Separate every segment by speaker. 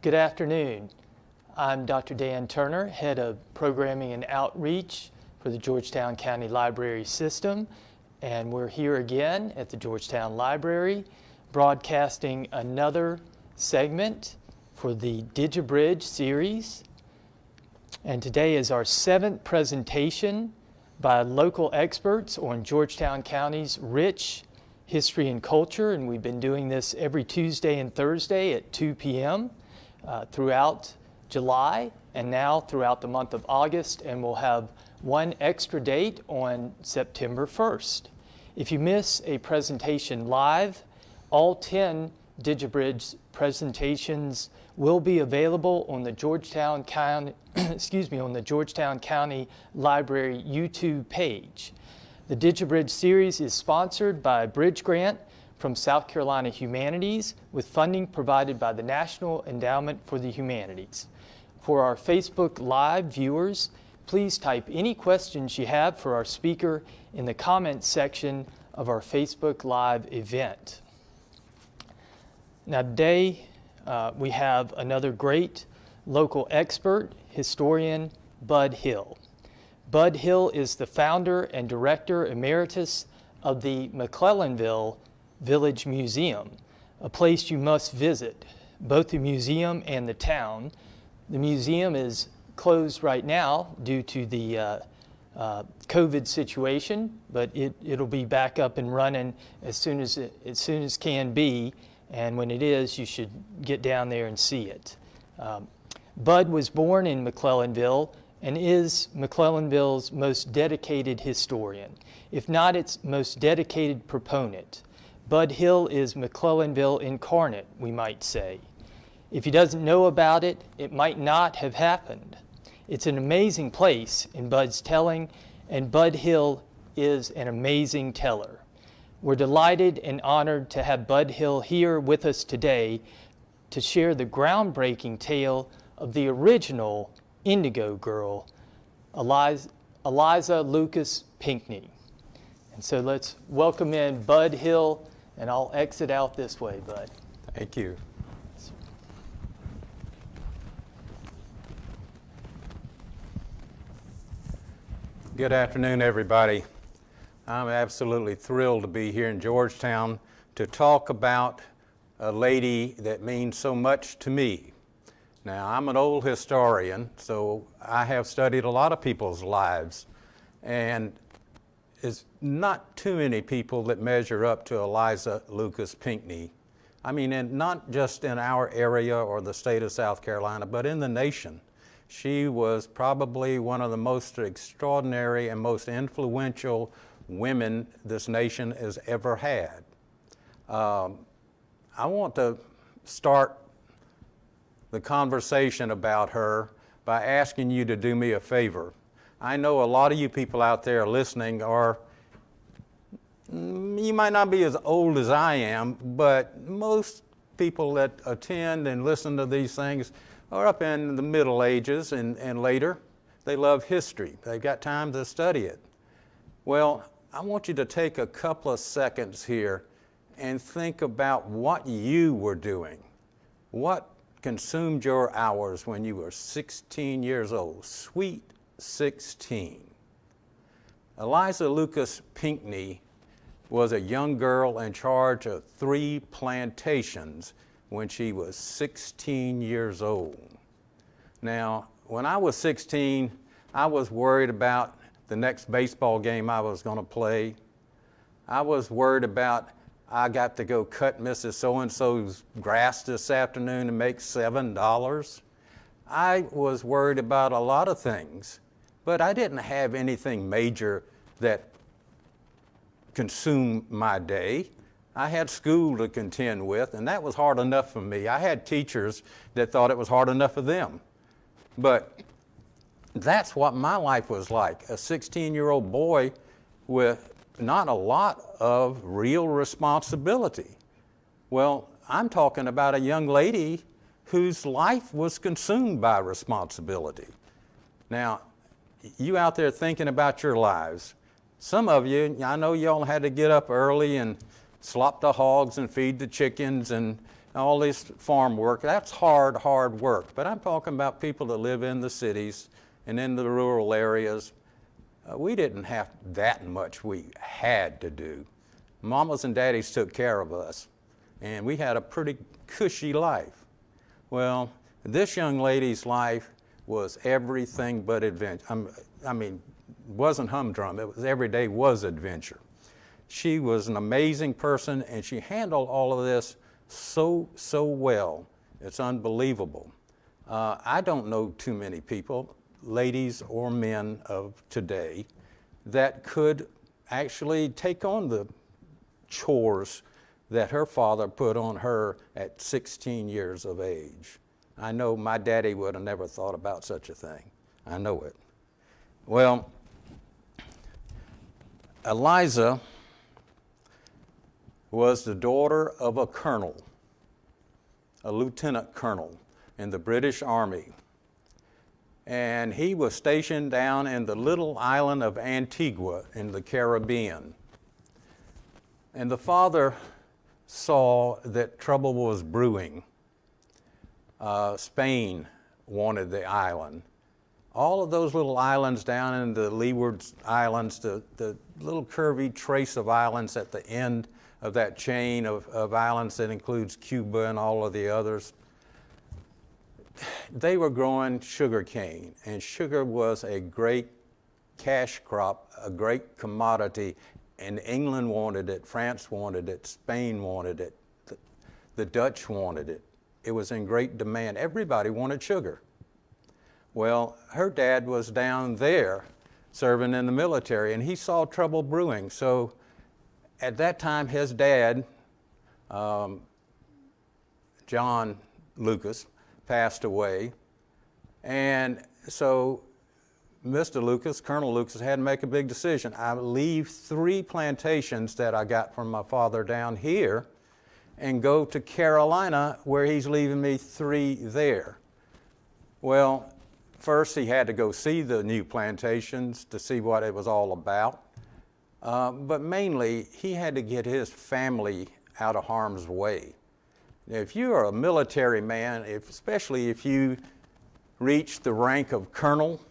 Speaker 1: Good afternoon. I'm Dr. Dan Turner, Head of Programming and Outreach for the Georgetown County Library System, and we're here again at the Georgetown Library broadcasting another segment for the DigiBridge series. And today is our 7th presentation by local experts on Georgetown County's rich history and culture, and we've been doing this every Tuesday and Thursday at 2 p.m. Throughout July and now throughout the month of August, and we'll have one extra date on September 1st. If you miss a presentation live, all 10 DigiBridge presentations will be available on the Georgetown County, on the Georgetown County Library YouTube page. The DigiBridge series is sponsored by a bridge grant from South Carolina Humanities with funding provided by the National Endowment for the Humanities. For our Facebook Live viewers, please type any questions you have for our speaker in the comments section of our Facebook Live event. Now today we have another great local expert, historian Bud Hill. Bud Hill is the founder and Director Emeritus of the McClellanville Village Museum, a place you must visit, both the museum and the town. The museum is closed right now due to the COVID situation, but it'll be back up and running as soon as can be, and when it is, you should get down there and see it. Bud was born in McClellanville and is McClellanville's most dedicated historian, if not its most dedicated proponent. Bud Hill is McClellanville incarnate, we might say. If he doesn't know about it, it might not have happened. It's an amazing place in Bud's telling, and Bud Hill is an amazing teller. We're delighted and honored to have Bud Hill here with us today to share the groundbreaking tale of the original Indigo girl, Eliza Lucas Pinckney. And so let's welcome in Bud Hill, and I'll exit out this way, Bud.
Speaker 2: Thank you. Good afternoon, everybody. I'm absolutely thrilled to be here in Georgetown to talk about a lady that means so much to me. Now, I'm an old historian, so I have studied a lot of people's lives, and it's not too many people that measure up to Eliza Lucas Pinckney. I mean, and not just in our area or the state of South Carolina, but in the nation. She was probably one of the most extraordinary and most influential women this nation has ever had. I want to start the conversation about her by asking you to do me a favor. I know a lot of you people out there listening are, you might not be as old as I am, but most people that attend and listen to these things are up in the Middle Ages and later. They love history. They've got time to study it. Well, I want you to take a couple of seconds here and think about what you were doing. What consumed your hours when you were 16 years old? Sweet 16. Eliza Lucas Pinckney was a young girl in charge of 3 plantations when she was 16 years old. Now, when I was 16, I was worried about the next baseball game I was going to play. I was worried about I got to go cut Mrs. So-and-so's grass this afternoon and make $7. I was worried about a lot of things, but I didn't have anything major that consumed my day. I had school to contend with, and that was hard enough for me. I had teachers that thought it was hard enough for them. But that's what my life was like, a 16-year-old boy with not a lot of real responsibility. Well, I'm talking about a young lady whose life was consumed by responsibility. Now, you out there thinking about your lives, some of you, I know y'all had to get up early and slop the hogs and feed the chickens and all this farm work. That's hard work. But I'm talking about people that live in the cities and in the rural areas. We didn't have that much we had to do. Mamas and daddies took care of us, and we had a pretty cushy life. Well, this young lady's life was everything but adventure. I mean, it wasn't humdrum. It was every day was adventure. She was an amazing person, and she handled all of this so well. It's unbelievable. I don't know too many people, ladies or men of today, that could actually take on the chores that her father put on her at 16 years of age. I know my daddy would have never thought about such a thing. I know it. Well, Eliza was the daughter of a colonel, a lieutenant colonel in the British Army. And he was stationed down in the little island of Antigua in the Caribbean. And the father saw that trouble was brewing. Spain wanted the island. All of those little islands down in the Leeward Islands, the little curvy trace of islands at the end of that chain of islands that includes Cuba and all of the others, they were growing sugar cane, and sugar was a great cash crop, a great commodity, and England wanted it, France wanted it, Spain wanted it, the Dutch wanted it. It was in great demand. Everybody wanted sugar. Well, her dad was down there serving in the military, and he saw trouble brewing. So at that time, his dad, John Lucas, passed away. And so Mr. Lucas, Colonel Lucas, had to make a big decision. I leave 3 plantations that I got from my father down here and go to Carolina, where he's leaving me 3 there. Well, first he had to go see the new plantations to see what it was all about. But mainly, he had to get his family out of harm's way. If you are a military man, especially if you reach the rank of colonel,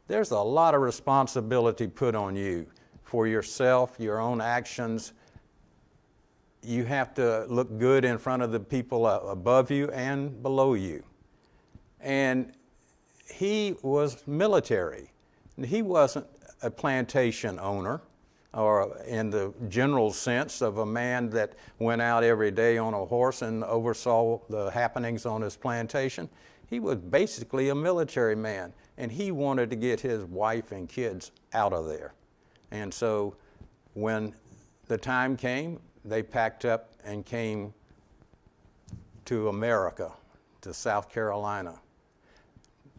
Speaker 2: there's a lot of responsibility put on you for yourself, your own actions. You have to look good in front of the people above you and below you. And he was military. He wasn't a plantation owner, or in the general sense of a man that went out every day on a horse and oversaw the happenings on his plantation. He was basically a military man, and he wanted to get his wife and kids out of there. And so when the time came, they packed up and came to America, to South Carolina.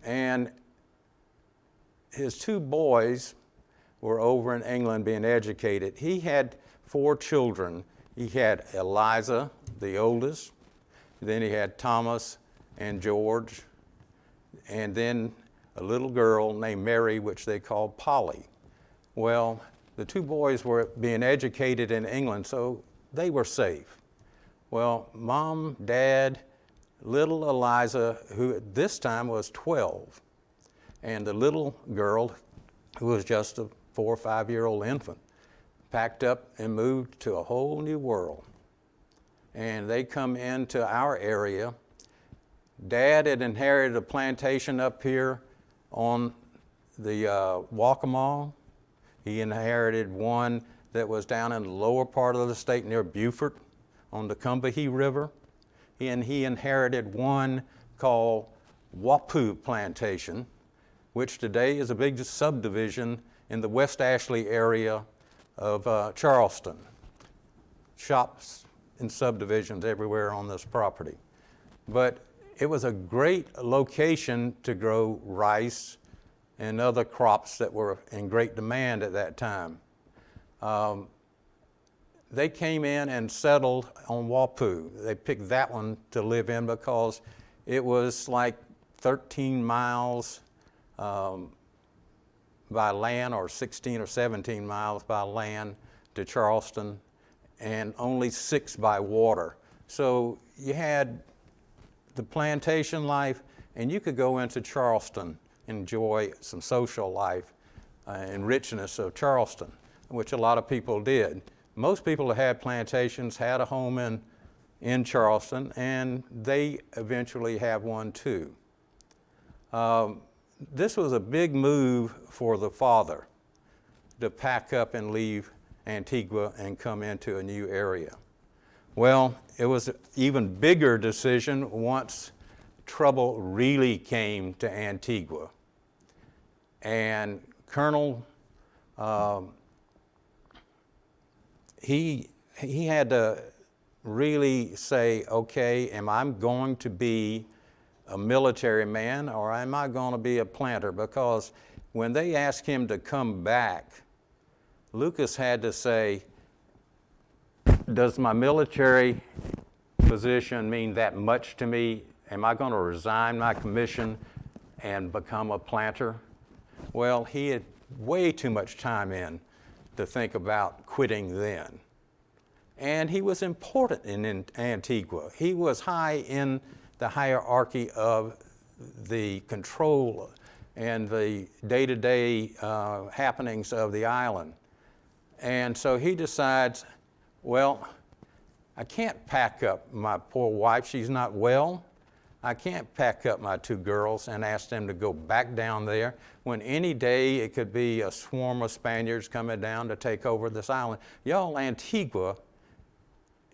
Speaker 2: And his 2 boys were over in England being educated. He had 4 children. He had Eliza, the oldest, then he had Thomas and George, and then a little girl named Mary, which they called Polly. Well, the 2 boys were being educated in England, so they were safe. Well, Mom, Dad, little Eliza, who at this time was 12, and the little girl, who was just a 4 or 5-year-old infant, packed up and moved to a whole new world. And they come into our area. Dad had inherited a plantation up here on the Waccamaw. He inherited one that was down in the lower part of the state near Beaufort on the Combahee River. And he inherited one called Wappoo Plantation, which today is a big subdivision in the West Ashley area of Charleston. Shops and subdivisions everywhere on this property. But it was a great location to grow rice and other crops that were in great demand at that time. They came in and settled on Wappoo. They picked that one to live in because it was like 13 miles by land, or 16 or 17 miles by land to Charleston, and only 6 by water. So you had the plantation life, and you could go into Charleston, enjoy some social life and richness of Charleston, which a lot of people did. Most people that had plantations had a home in Charleston, and they eventually have one too. This was a big move for the father to pack up and leave Antigua and come into a new area. Well, it was an even bigger decision once trouble really came to Antigua. And Colonel, he had to really say, okay, am I going to be a military man or am I going to be a planter? Because when they asked him to come back, Lucas had to say, does my military position mean that much to me? Am I going to resign my commission and become a planter? Well, he had way too much time in to think about quitting then. And he was important in Antigua. He was high in the hierarchy of the control and the day-to-day happenings of the island. And so he decides, well, I can't pack up my poor wife, she's not well. I can't pack up my 2 girls and ask them to go back down there when any day it could be a swarm of Spaniards coming down to take over this island. Y'all, Antigua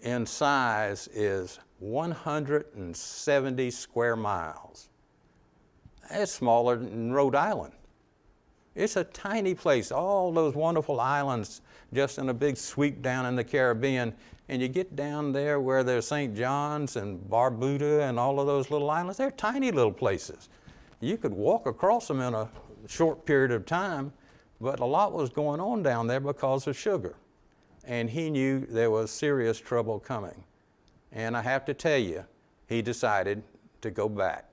Speaker 2: in size is 170 square miles. It's smaller than Rhode Island. It's a tiny place, all those wonderful islands just in a big sweep down in the Caribbean. And you get down there where there's St. John's and Barbuda and all of those little islands, they're tiny little places. You could walk across them in a short period of time, but a lot was going on down there because of sugar. And he knew there was serious trouble coming. And I have to tell you, he decided to go back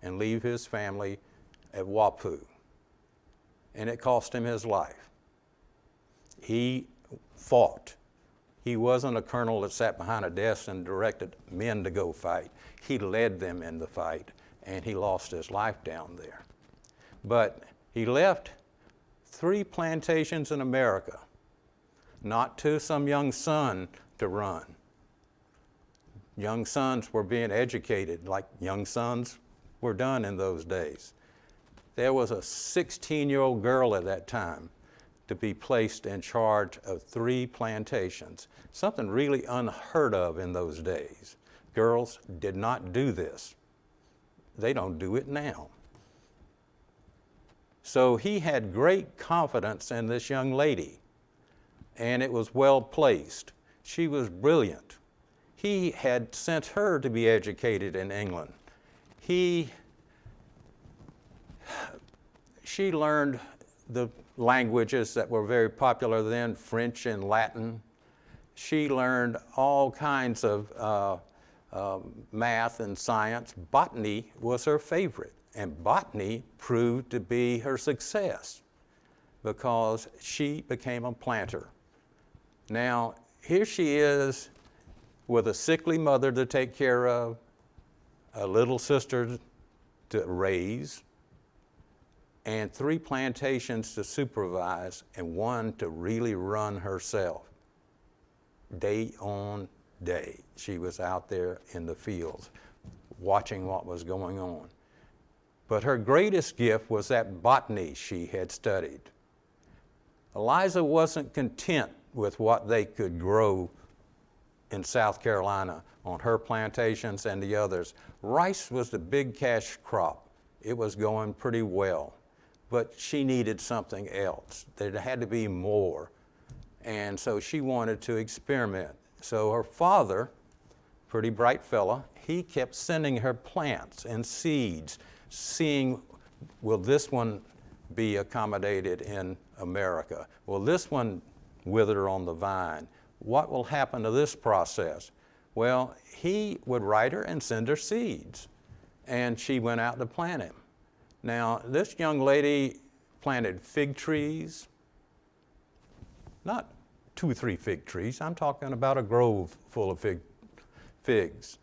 Speaker 2: and leave his family at Wapu. And it cost him his life. He fought. He wasn't a colonel that sat behind a desk and directed men to go fight. He led them in the fight, and he lost his life down there. But he left 3 plantations in America, not to some young son to run. Young sons were being educated like young sons were done in those days. There was a 16-year-old girl at that time to be placed in charge of 3 plantations, something really unheard of in those days. Girls did not do this. They don't do it now. So he had great confidence in this young lady, and it was well placed. She was brilliant. He had sent her to be educated in England. She learned the languages that were very popular then, French and Latin. She learned all kinds of math and science. Botany was her favorite, and botany proved to be her success because she became a planter. Now, here she is with a sickly mother to take care of, a little sister to raise, and 3 plantations to supervise, and 1 to really run herself. Day on day, she was out there in the fields watching what was going on. But her greatest gift was that botany she had studied. Eliza wasn't content with what they could grow in South Carolina on her plantations and the others. Rice was the big cash crop. It was going pretty well. But she needed something else. There had to be more. And so she wanted to experiment. So her father, pretty bright fella, he kept sending her plants and seeds, seeing, will this one be accommodated in America? Will this one wither on the vine? What will happen to this process? Well, he would write her and send her seeds, and she went out to plant him. Now, this young lady planted fig trees, not 2 or 3 fig trees. I'm talking about a grove full of figs.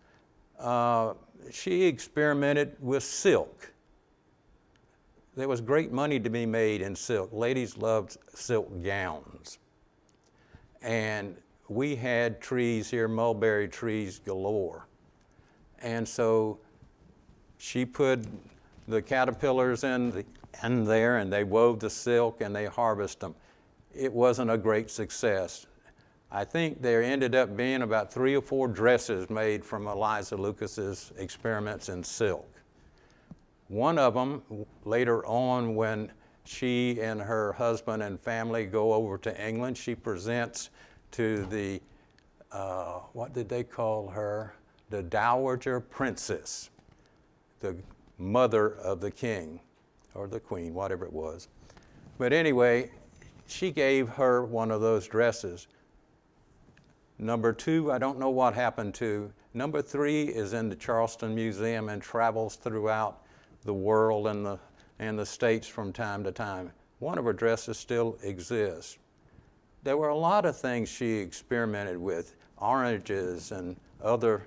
Speaker 2: She experimented with silk. There was great money to be made in silk. Ladies loved silk gowns. And we had trees here, mulberry trees galore. And so she put the caterpillars in there, and they wove the silk and they harvested them. It wasn't a great success. I think there ended up being about 3 or 4 dresses made from Eliza Lucas's experiments in silk. One of them, later on, when she and her husband and family go over to England, she presents to the, what did they call her? The Dowager Princess, the mother of the king, or the queen, whatever it was. But anyway, she gave her one of those dresses. Number 2, I don't know what happened to. Number 3 is in the Charleston Museum and travels throughout the world and the States from time to time. One of her dresses still exists. There were a lot of things she experimented with, oranges and other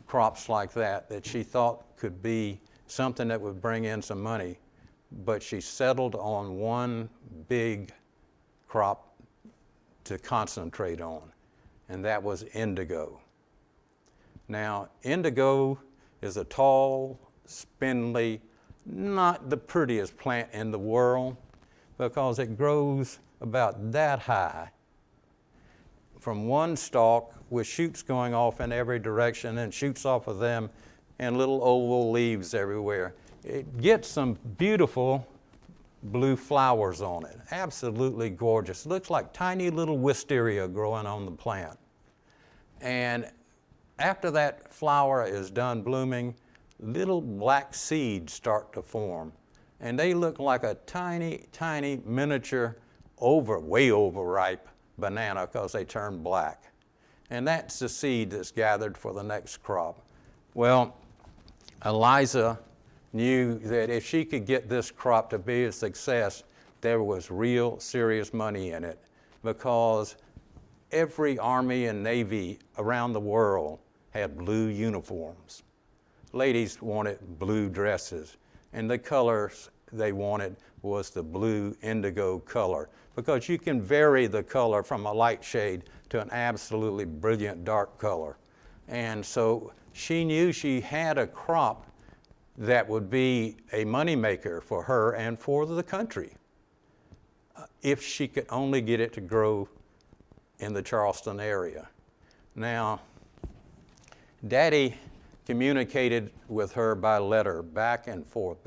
Speaker 2: crops like that she thought could be something that would bring in some money. But she settled on one big crop to concentrate on, and that was indigo. Now, indigo is a tall, spindly, not the prettiest plant in the world because it grows about that high from one stalk with shoots going off in every direction and shoots off of them and little oval leaves everywhere. It gets some beautiful blue flowers on it. Absolutely gorgeous. Looks like tiny little wisteria growing on the plant. And after that flower is done blooming, little black seeds start to form. And they look like a tiny, tiny miniature way overripe banana because they turn black. And that's the seed that's gathered for the next crop. Well, Eliza knew that if she could get this crop to be a success, there was real serious money in it because every Army and Navy around the world had blue uniforms. Ladies wanted blue dresses, and the colors they wanted was the blue indigo color because you can vary the color from a light shade to an absolutely brilliant dark color. And so she knew she had a crop that would be a moneymaker for her and for the country if she could only get it to grow in the Charleston area. Now, Daddy communicated with her by letter, back and forth,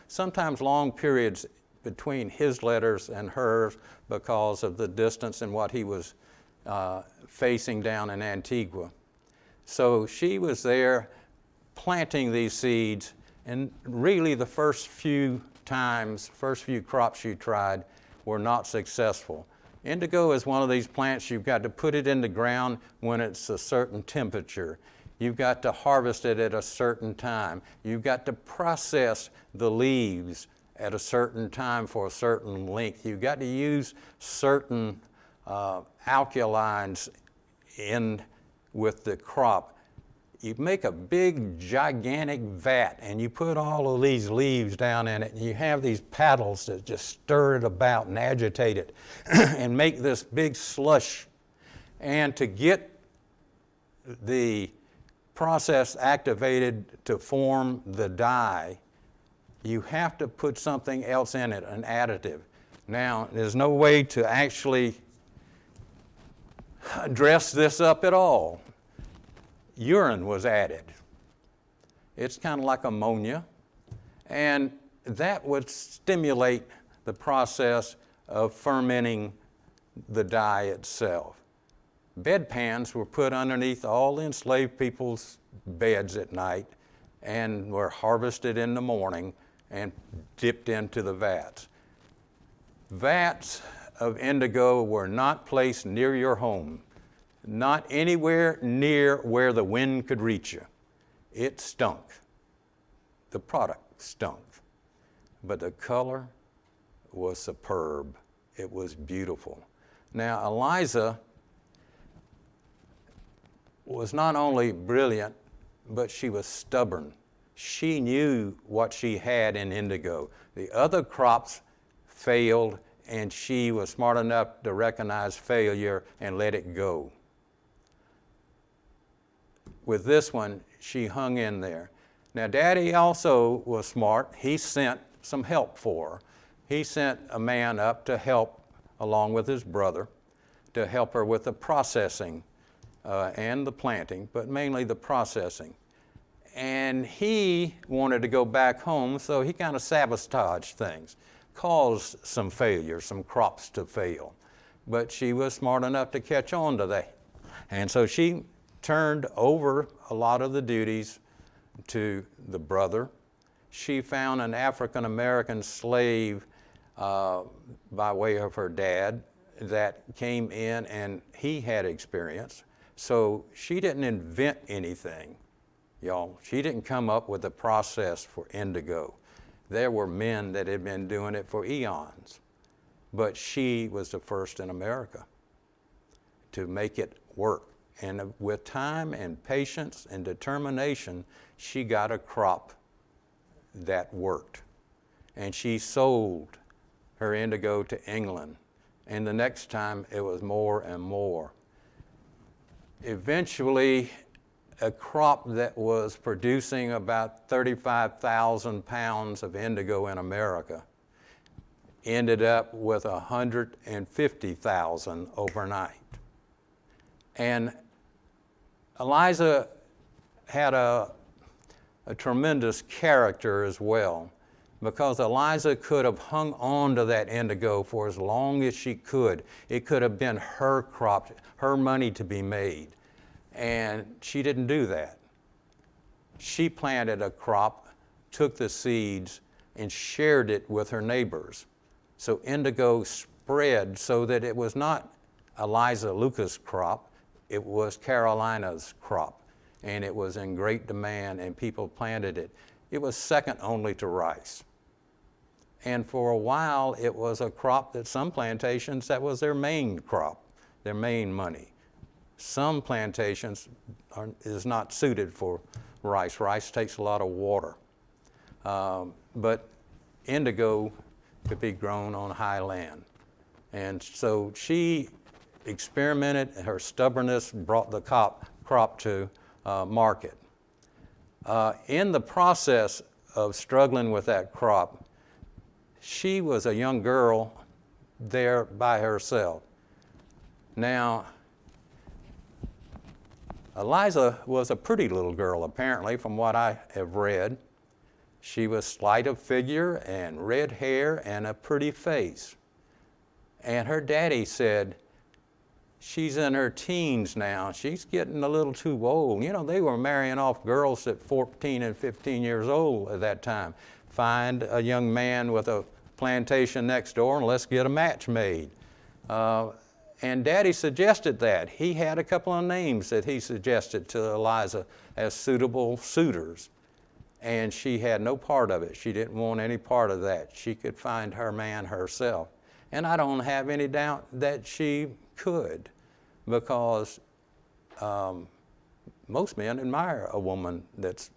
Speaker 2: sometimes long periods between his letters and hers because of the distance and what he was facing down in Antigua. So she was there planting these seeds, and really the first few crops she tried were not successful. Indigo is one of these plants you've got to put it in the ground when it's a certain temperature. You've got to harvest it at a certain time. You've got to process the leaves at a certain time for a certain length. You've got to use certain alkalines in with the crop. You make a big, gigantic vat, and you put all of these leaves down in it, and you have these paddles that just stir it about and agitate it and make this big slush. And to get the process activated to form the dye, you have to put something else in it, an additive. Now, there's no way to actually dress this up at all. Urine was added. It's kind of like ammonia, and that would stimulate the process of fermenting the dye itself. Bedpans were put underneath all the enslaved people's beds at night and were harvested in the morning and dipped into the vats. Vats of indigo were not placed near your home, not anywhere near where the wind could reach you. It stunk. The product stunk. But the color was superb. It was beautiful. Now, Eliza was not only brilliant, but she was stubborn. She knew what she had in indigo. The other crops failed, and she was smart enough to recognize failure and let it go. With this one, she hung in there. Now, Daddy also was smart. He sent some help for her. He sent a man up to help, along with his brother, to help her with the processing and the planting, but mainly the processing. And he wanted to go back home, so he kind of sabotaged things, caused some failure, some crops to fail. But she was smart enough to catch on to that. And so she turned over a lot of the duties to the brother. She found an African American slave by way of her dad that came in, and he had experience. So she didn't invent anything, y'all. She didn't come up with a process for indigo. There were men that had been doing it for eons, but she was the first in America to make it work. And with time and patience and determination, she got a crop that worked. And she sold her indigo to England. And the next time it was more and more. Eventually, a crop that was producing about 35,000 pounds of indigo in America ended up with 150,000 overnight. And Eliza had a tremendous character as well, because Eliza could have hung on to that indigo for as long as she could. It could have been her crop, her money to be made. And she didn't do that. She planted a crop, took the seeds, and shared it with her neighbors. So indigo spread so that it was not Eliza Lucas' crop, it was Carolina's crop. And it was in great demand, and people planted it. It was second only to rice. And for a while, it was a crop that some plantations, that was their main crop, their main money. Some plantations is not suited for rice. Rice takes a lot of water. But indigo could be grown on high land. And so she experimented, her stubbornness brought the crop to market. In the process of struggling with that crop, she was a young girl there by herself. Now, Eliza was a pretty little girl, apparently, from what I have read. She was slight of figure and red hair and a pretty face. And her daddy said, she's in her teens now. She's getting a little too old. You know, they were marrying off girls at 14 and 15 years old at that time. Find a young man with a plantation next door and let's get a match made. And Daddy suggested that. He had a couple of names that he suggested to Eliza as suitable suitors. And she had no part of it. She didn't want any part of that. She could find her man herself. And I don't have any doubt that she could, because most men admire a woman that's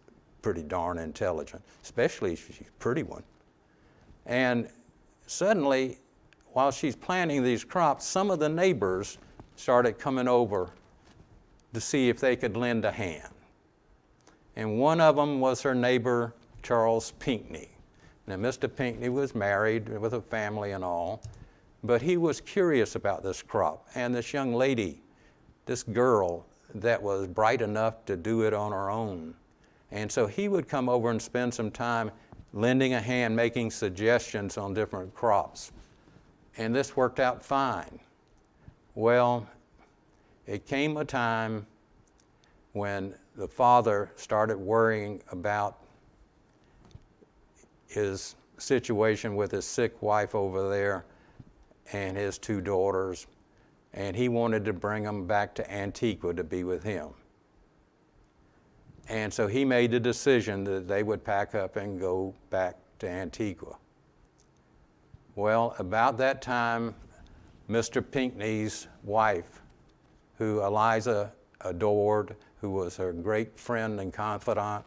Speaker 2: pretty darn intelligent, especially if she's a pretty one. And suddenly, while she's planting these crops, some of the neighbors started coming over to see if they could lend a hand. And one of them was her neighbor, Charles Pinckney. Now, Mr. Pinckney was married with a family and all, but he was curious about this crop. And this young lady, this girl that was bright enough to do it on her own. And so he would come over and spend some time lending a hand, making suggestions on different crops. And this worked out fine. Well, it came a time when the father started worrying about his situation with his sick wife over there and his two daughters, and he wanted to bring them back to Antigua to be with him. And so he made the decision that they would pack up and go back to Antigua. Well, about that time, Mr. Pinckney's wife, who Eliza adored, who was her great friend and confidant,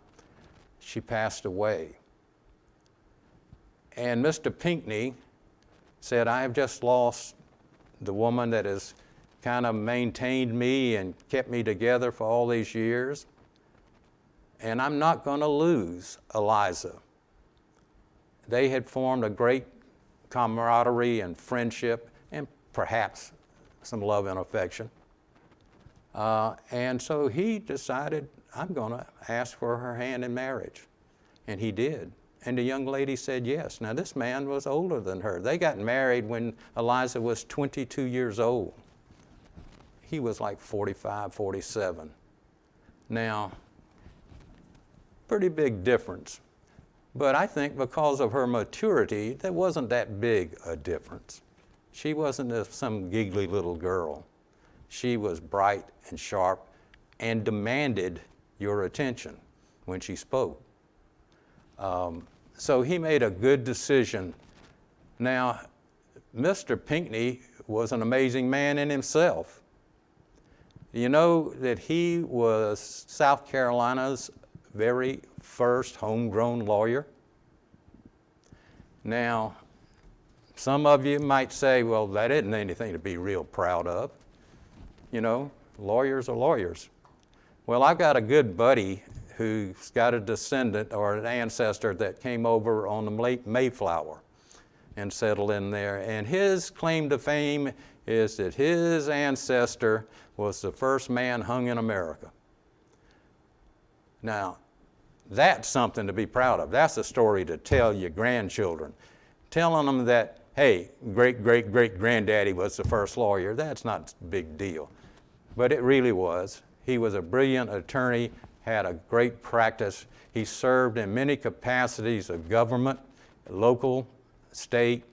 Speaker 2: she passed away. And Mr. Pinckney said, I have just lost the woman that has kind of maintained me and kept me together for all these years, and I'm not going to lose Eliza. They had formed a great camaraderie and friendship, and perhaps some love and affection. And so he decided, I'm going to ask for her hand in marriage. And he did. And the young lady said yes. Now, this man was older than her. They got married when Eliza was 22 years old. He was like 45, 47. Now, pretty big difference. But I think because of her maturity, there wasn't that big a difference. She wasn't some giggly little girl. She was bright and sharp and demanded your attention when she spoke. So he made a good decision. Now, Mr. Pinckney was an amazing man in himself. You know that he was South Carolina's very first homegrown lawyer? Now, some of you might say, well, that isn't anything to be real proud of. You know, lawyers are lawyers. Well, I've got a good buddy who's got a descendant or an ancestor that came over on the Mayflower and settled in there. And his claim to fame is that his ancestor was the first man hung in America. Now, that's something to be proud of. That's a story to tell your grandchildren. Telling them that, hey, great-great-great-granddaddy was the first lawyer, that's not a big deal. But it really was. He was a brilliant attorney, had a great practice. He served in many capacities of government, local, state,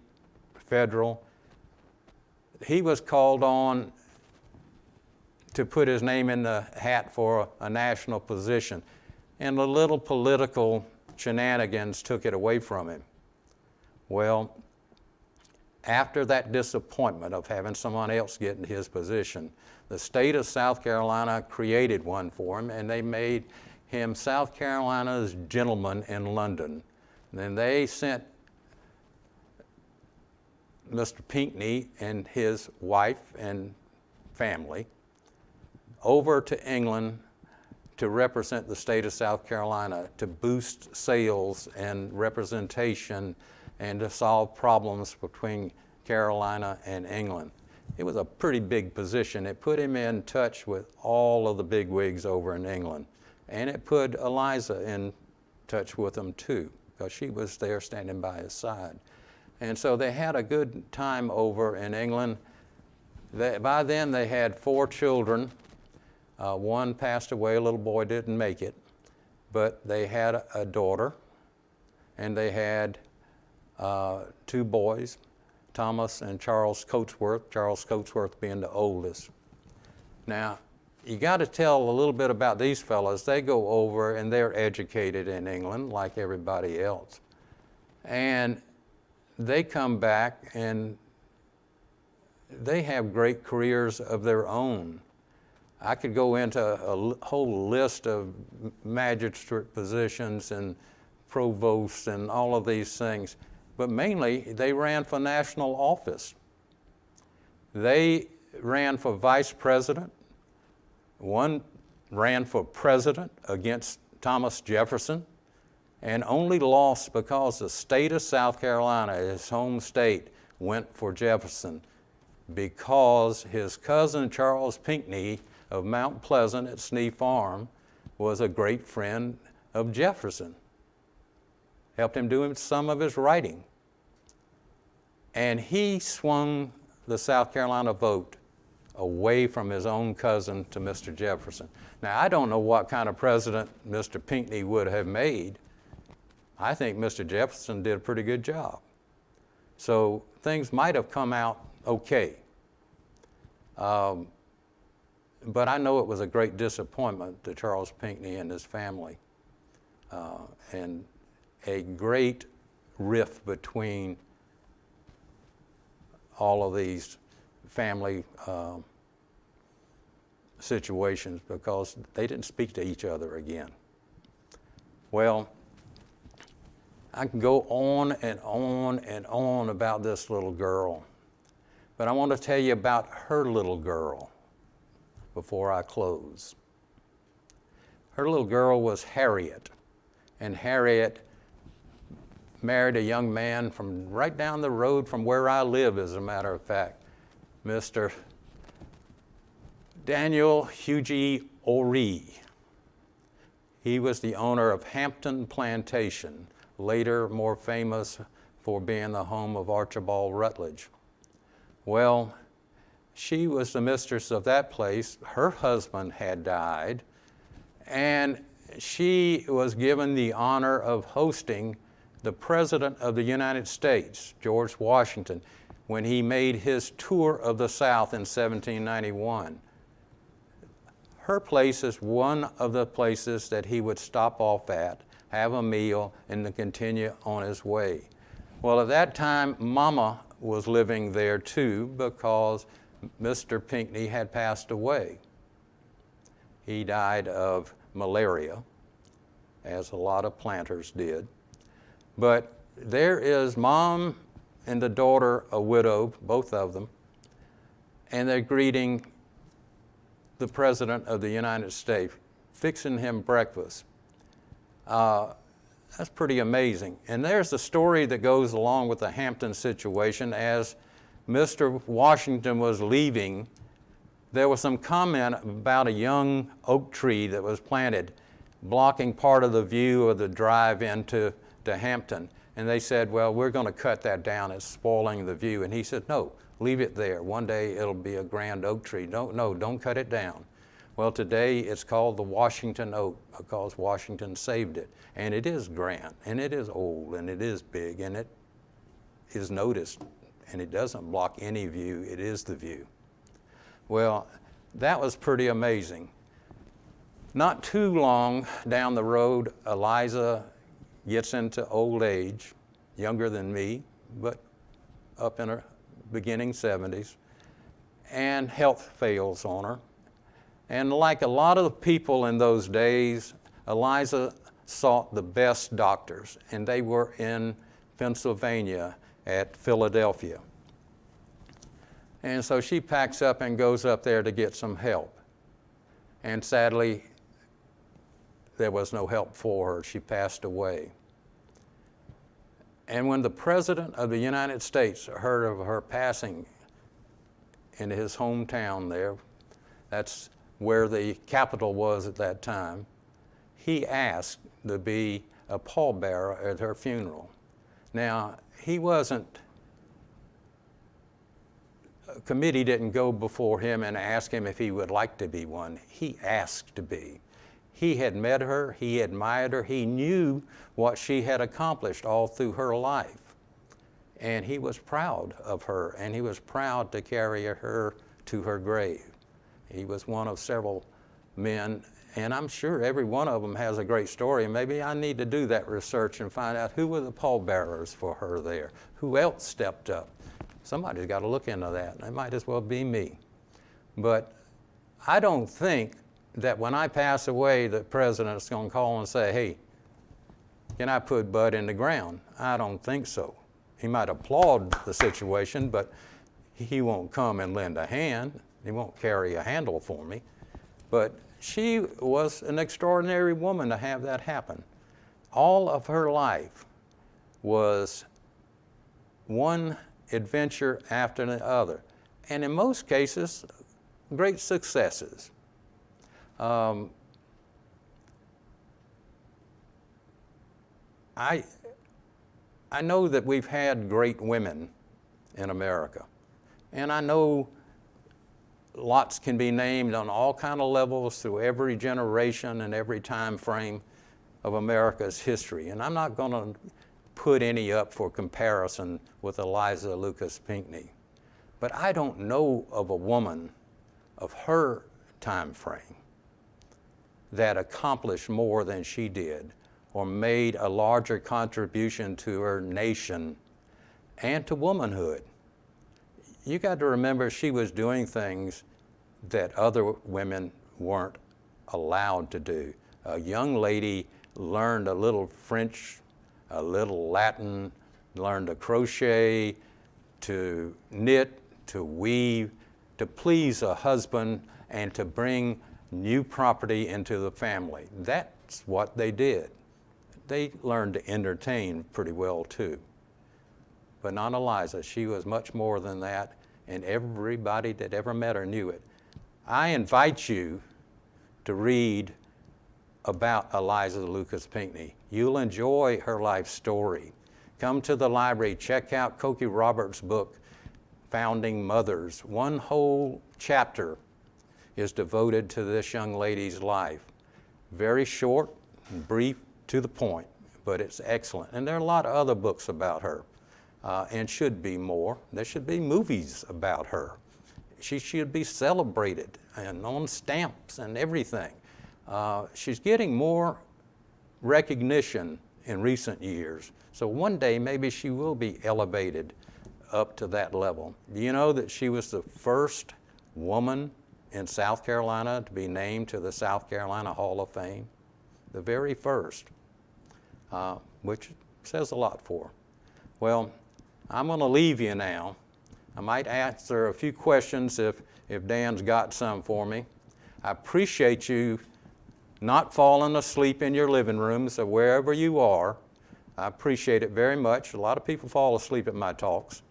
Speaker 2: federal. He was called on to put his name in the hat for a national position, and the little political shenanigans took it away from him. Well, after that disappointment of having someone else get in his position, the state of South Carolina created one for him, and they made him South Carolina's gentleman in London. And then they sent Mr. Pinckney and his wife and family over to England to represent the state of South Carolina, to boost sales and representation and to solve problems between Carolina and England. It was a pretty big position. It put him in touch with all of the bigwigs over in England. And it put Eliza in touch with them too, because she was there standing by his side. And so they had a good time over in England. By then they had 4 children. One passed away, a little boy didn't make it. But they had a daughter, and they had 2 boys, Thomas and Charles Coatsworth being the oldest. Now, you got to tell a little bit about these fellows. They go over and they're educated in England like everybody else. And they come back and they have great careers of their own. I could go into a whole list of magistrate positions and provosts and all of these things. But mainly, they ran for national office. They ran for vice president. One ran for president against Thomas Jefferson, and only lost because the state of South Carolina, his home state, went for Jefferson because his cousin Charles Pinckney of Mount Pleasant at Snee Farm was a great friend of Jefferson. Helped him do some of his writing. And he swung the South Carolina vote away from his own cousin to Mr. Jefferson. Now, I don't know what kind of president Mr. Pinckney would have made. I think Mr. Jefferson did a pretty good job. So things might have come out okay. But I know it was a great disappointment to Charles Pinckney and his family, and a great rift between all of these family situations because they didn't speak to each other again. Well, I can go on and on and on about this little girl, but I want to tell you about her little girl before I close. Her little girl was Harriet, and Harriet married a young man from right down the road from where I live, as a matter of fact, Mr. Daniel Hughie O'Ree. He was the owner of Hampton Plantation, later more famous for being the home of Archibald Rutledge. Well, she was the mistress of that place. Her husband had died, and she was given the honor of hosting the President of the United States, George Washington, when he made his tour of the South in 1791. Her place is one of the places that he would stop off at, have a meal, and then continue on his way. Well, at that time, Mama was living there too because Mr. Pinckney had passed away. He died of malaria, as a lot of planters did. But there is Mom and the daughter, a widow, both of them, and they're greeting the President of the United States, fixing him breakfast. That's pretty amazing. And there's the story that goes along with the Hampton situation. As Mr. Washington was leaving, there was some comment about a young oak tree that was planted, blocking part of the view of the drive into Hampton. And they said, well, we're going to cut that down. It's spoiling the view. And he said, no, leave it there. One day it'll be a grand oak tree. Don't cut it down. Well, today it's called the Washington oak because Washington saved it. And it is grand, and it is old, and it is big, and it is noticed, and it doesn't block any view. It is the view. Well, that was pretty amazing. Not too long down the road, Eliza gets into old age, younger than me, but up in her beginning 70s, and health fails on her. And like a lot of the people in those days, Eliza sought the best doctors, and they were in Pennsylvania at Philadelphia. And so she packs up and goes up there to get some help. And sadly, there was no help for her. She passed away. And when the President of the United States heard of her passing in his hometown there, that's where the capital was at that time, he asked to be a pallbearer at her funeral. Now, he wasn't, a committee didn't go before him and ask him if he would like to be one. He asked to be. He had met her, he admired her, he knew what she had accomplished all through her life. And he was proud of her, and he was proud to carry her to her grave. He was one of several men, and I'm sure every one of them has a great story. Maybe I need to do that research and find out who were the pallbearers for her there. Who else stepped up? Somebody's got to look into that. It might as well be me. But I don't think that when I pass away, the president's going to call and say, hey, can I put Bud in the ground? I don't think so. He might applaud the situation, but he won't come and lend a hand. He won't carry a handle for me. But she was an extraordinary woman to have that happen. All of her life was one adventure after the other, and in most cases, great successes. I know that we've had great women in America, and I know lots can be named on all kind of levels through every generation and every time frame of America's history. And I'm not going to put any up for comparison with Eliza Lucas Pinckney. But I don't know of a woman of her time frame that accomplished more than she did or made a larger contribution to her nation and to womanhood. You got to remember she was doing things that other women weren't allowed to do. A young lady learned a little French, a little Latin, learned to crochet, to knit, to weave, to please a husband, and to bring new property into the family. That's what they did. They learned to entertain pretty well too. But not Eliza. She was much more than that, and everybody that ever met her knew it. I invite you to read about Eliza Lucas Pinckney. You'll enjoy her life story. Come to the library, check out Cokie Roberts' book, Founding Mothers. One whole chapter is devoted to this young lady's life. Very short and brief, to the point, but it's excellent. And there are a lot of other books about her, and should be more. There should be movies about her. She should be celebrated and on stamps and everything. She's getting more recognition in recent years. So one day maybe she will be elevated up to that level. Do you know that she was the first woman in South Carolina to be named to the South Carolina Hall of Fame? The very first, which says a lot for her. Well, I'm going to leave you now. I might answer a few questions if Dan's got some for me. I appreciate you not falling asleep in your living rooms or wherever you are. I appreciate it very much. A lot of people fall asleep at my talks,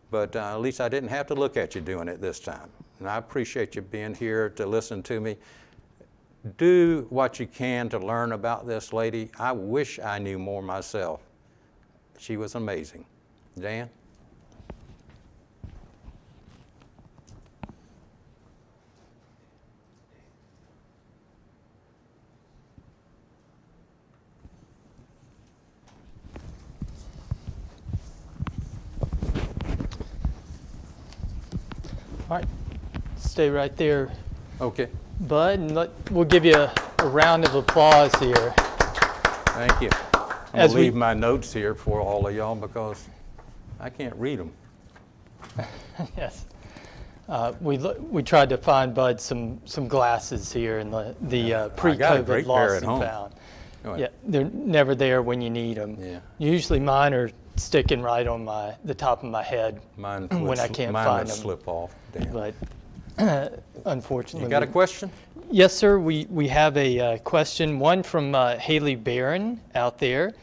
Speaker 2: but at least I didn't have to look at you doing it this time. And I appreciate you being here to listen to me. Do what you can to learn about this lady. I wish I knew more myself. She was amazing. Dan?
Speaker 1: All right, stay right there,
Speaker 2: Okay.
Speaker 1: Bud, and we'll give you a round of applause here.
Speaker 2: Thank you. I'm going to leave my notes here for all of y'all because I can't read them.
Speaker 1: Yes. We tried to find Bud some glasses here in the pre-COVID lost and found. Yeah, they're never there when you need them.
Speaker 2: Yeah.
Speaker 1: Usually mine are sticking right on the top of my head when I can't find them.
Speaker 2: Slip off. Damn.
Speaker 1: But unfortunately.
Speaker 2: You got a question?
Speaker 1: Yes, sir. We have a question, one from Haley Barron out there,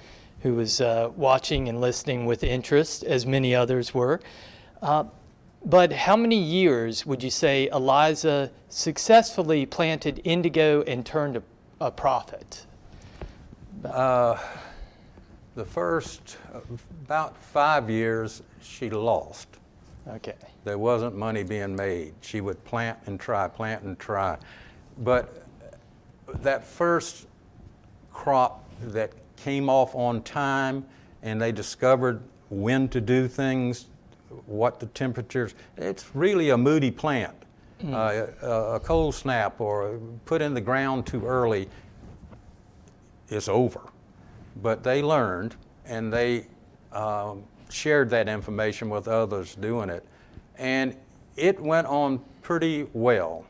Speaker 1: who was watching and listening with interest, as many others were. But how many years would you say Eliza successfully planted indigo and turned a profit?
Speaker 2: The first about 5 years, she lost.
Speaker 1: Okay.
Speaker 2: There wasn't money being made. She would plant and try. But that first crop that came off on time and they discovered when to do things, what the temperatures, it's really a moody plant. A cold snap or put in the ground too early is over. But they learned and they shared that information with others doing it. And it went on pretty well.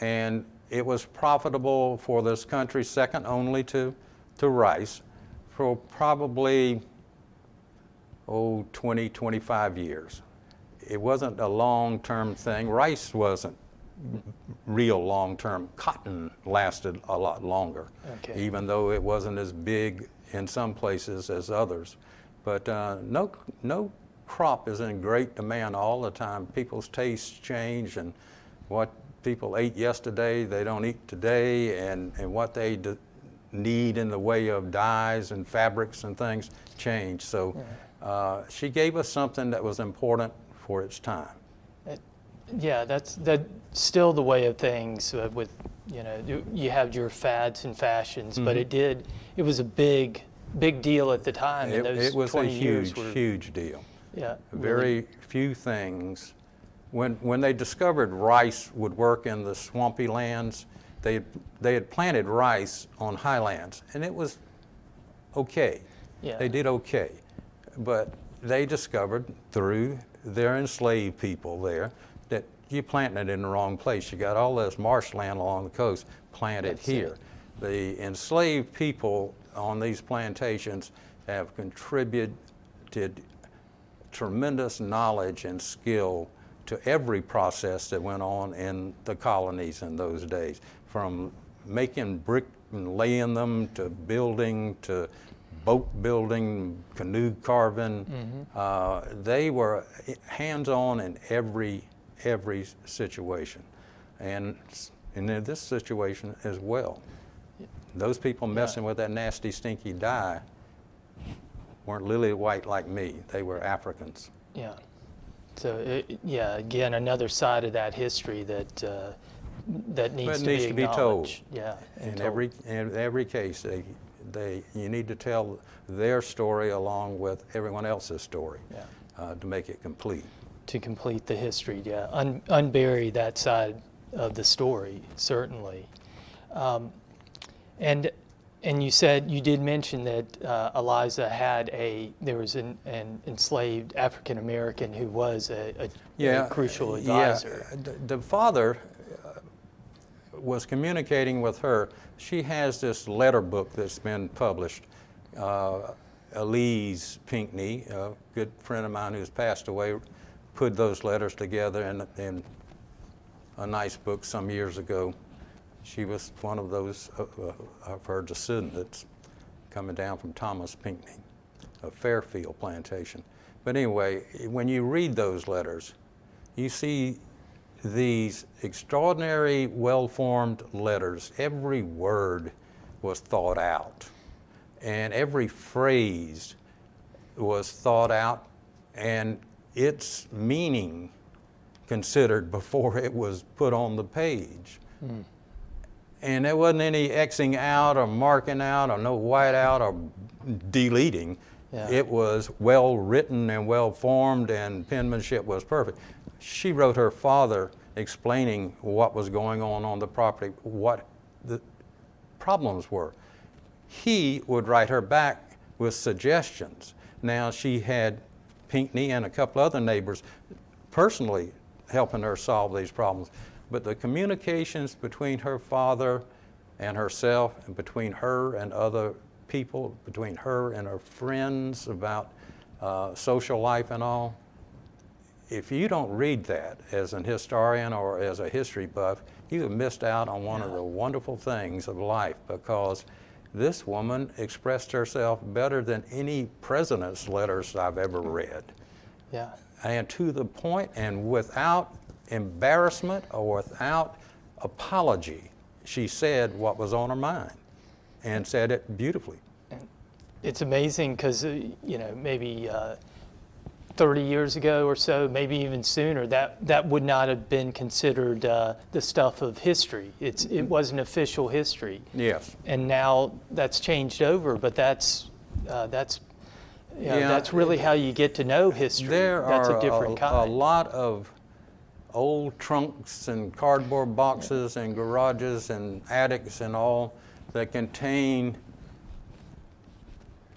Speaker 2: And it was profitable for this country, second only to rice, for probably 20, 25 years. It wasn't a long-term thing. Rice wasn't real long-term. Cotton lasted a lot longer, even though it wasn't as big in some places as others. But no crop is in great demand all the time. People's tastes change, and what people ate yesterday, they don't eat today, and what they need in the way of dyes and fabrics and things change. So she gave us something that was important for its time.
Speaker 1: Yeah, that's still the way of things. With you have your fads and fashions, but it was a big deal at the time. And those
Speaker 2: it was
Speaker 1: 20
Speaker 2: a
Speaker 1: years were,
Speaker 2: huge deal.
Speaker 1: Yeah,
Speaker 2: Very few things. When they discovered rice would work in the swampy lands, they had planted rice on highlands, and it was okay.
Speaker 1: Yeah.
Speaker 2: They did okay, but they discovered through their enslaved people there that you're planting it in the wrong place. You got all this marshland along the coast, plant it here. The enslaved people on these plantations have contributed tremendous knowledge and skill to every process that went on in the colonies in those days, from making brick and laying them to building to boat building, canoe carving. They were hands-on in every situation, and in this situation as well. Those people messing with that nasty, stinky dye weren't lily white like me. They were Africans.
Speaker 1: Yeah. So, again, another side of that history that that needs to be
Speaker 2: told.
Speaker 1: Yeah.
Speaker 2: In every case, you need to tell their story along with everyone else's story to make it complete.
Speaker 1: To complete the history, unbury that side of the story, certainly. And you said, you did mention that Eliza had there was an enslaved African American who was a crucial advisor.
Speaker 2: Yeah. The father was communicating with her. She has this letter book that's been published. Eliza Pinckney, a good friend of mine who's passed away, put those letters together in a nice book some years ago. She was one of those of her descendants coming down from Thomas Pinckney of Fairfield Plantation. But anyway, when you read those letters, you see these extraordinary, well-formed letters. Every word was thought out, and every phrase was thought out, and its meaning considered before it was put on the page. And there wasn't any Xing out or marking out or no white out or deleting. It was well written and well formed, and penmanship was perfect. She wrote her father explaining what was going on the property, what the problems were. He would write her back with suggestions. Now, she had Pinckney and a couple other neighbors personally helping her solve these problems. But the communications between her father and herself, and between her and other people, between her and her friends about social life and all, if you don't read that as an historian or as a history buff, you have missed out on one of the wonderful things of life, because this woman expressed herself better than any president's letters I've ever read. And to the point, and without embarrassment or without apology, she said what was on her mind, and said it beautifully.
Speaker 1: It's amazing because, maybe 30 years ago or so, maybe even sooner, that would not have been considered the stuff of history. It wasn't official history.
Speaker 2: Yes.
Speaker 1: And now that's changed over, but that's really how you get to know history. That's a different kind.
Speaker 2: A lot of old trunks and cardboard boxes and garages and attics and all that contain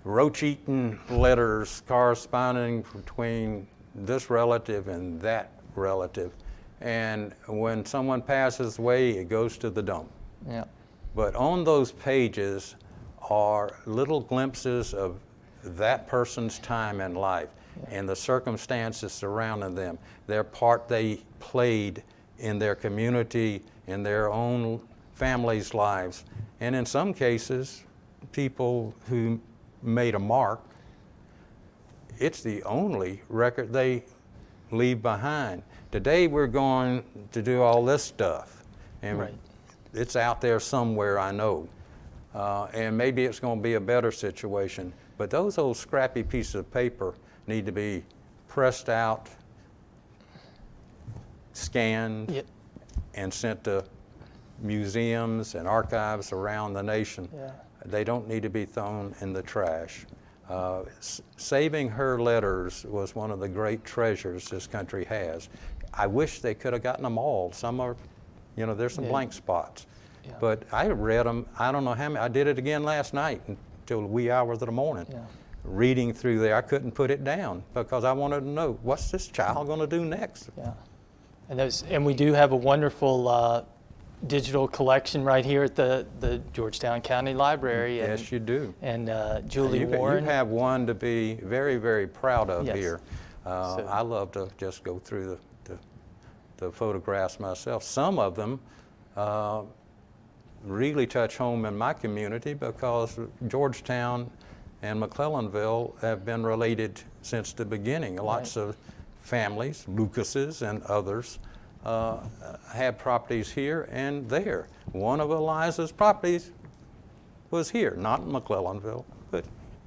Speaker 2: roach-eaten letters corresponding between this relative and that relative. And when someone passes away, it goes to the dump. But on those pages are little glimpses of that person's time in life and the circumstances surrounding them, their part they played in their community, in their own families' lives, and in some cases, people who made a mark. It's the only record they leave behind. Today we're going to do all this stuff, and it's out there somewhere, I know, and maybe it's going to be a better situation, but those old scrappy pieces of paper need to be pressed out, scanned, and sent to museums and archives around the nation. They don't need to be thrown in the trash. Saving her letters was one of the great treasures this country has. I wish they could have gotten them all. Some are, there's some blank spots. But I read them, I don't know how many. I did it again last night until the wee hours of the morning. Reading through there, I couldn't put it down because I wanted to know, what's this child going to do next?
Speaker 1: And we do have a wonderful digital collection right here at the Georgetown County Library. And,
Speaker 2: yes, you do.
Speaker 1: And Julie Warren.
Speaker 2: You have one to be very, very proud of
Speaker 1: Yes.
Speaker 2: here. I love to just go through the photographs myself. Some of them really touch home in my community because Georgetown and McClellanville have been related since the beginning. Lots of families, Lucases and others, had properties here and there. One of Eliza's properties was here, not in McClellanville, but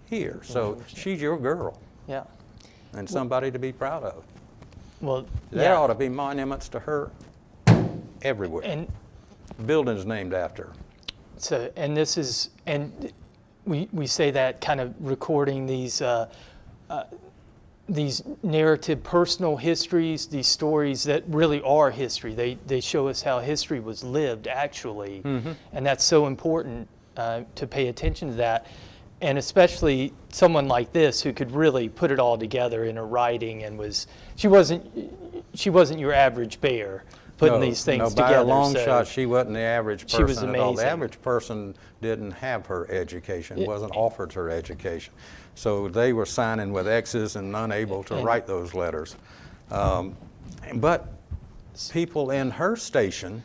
Speaker 2: here. So she's your girl.
Speaker 1: Yeah.
Speaker 2: And somebody to be proud of.
Speaker 1: Well,
Speaker 2: There ought to be monuments to her everywhere.
Speaker 1: And
Speaker 2: buildings named after her.
Speaker 1: so, and this is, and we say that kind of recording these narrative personal histories, these stories that really are history. They show us how history was lived actually, and that's so important to pay attention to that. And especially someone like this who could really put it all together in her writing, and she wasn't your average bear putting these things together.
Speaker 2: By a long shot, she wasn't the average person
Speaker 1: she was
Speaker 2: at all.
Speaker 1: amazing.
Speaker 2: The average person didn't have her education, wasn't offered her education. So they were signing with X's and unable to write those letters. But people in her station